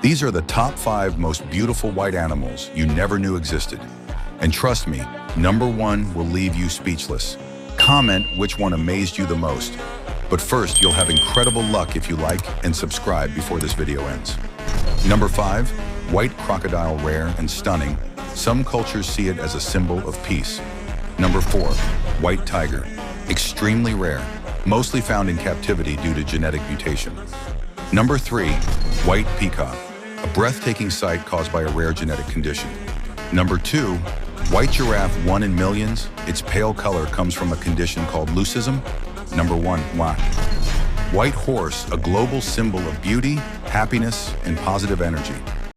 These are the top 5 most beautiful white animals you never knew existed. And trust me, number 1 will leave you speechless. Comment which one amazed you the most. But first, you'll have incredible luck if you like and subscribe before this video ends. Number 5, white crocodile, rare and stunning. Some cultures see it as a symbol of peace. Number 4, white tiger, extremely rare, mostly found in captivity due to genetic mutation. Number 3, white peacock, a breathtaking sight caused by a rare genetic condition. Number 2, white giraffe, one in millions. Its pale color comes from a condition called leucism. Number 1, white horse, a global symbol of beauty, happiness, and positive energy.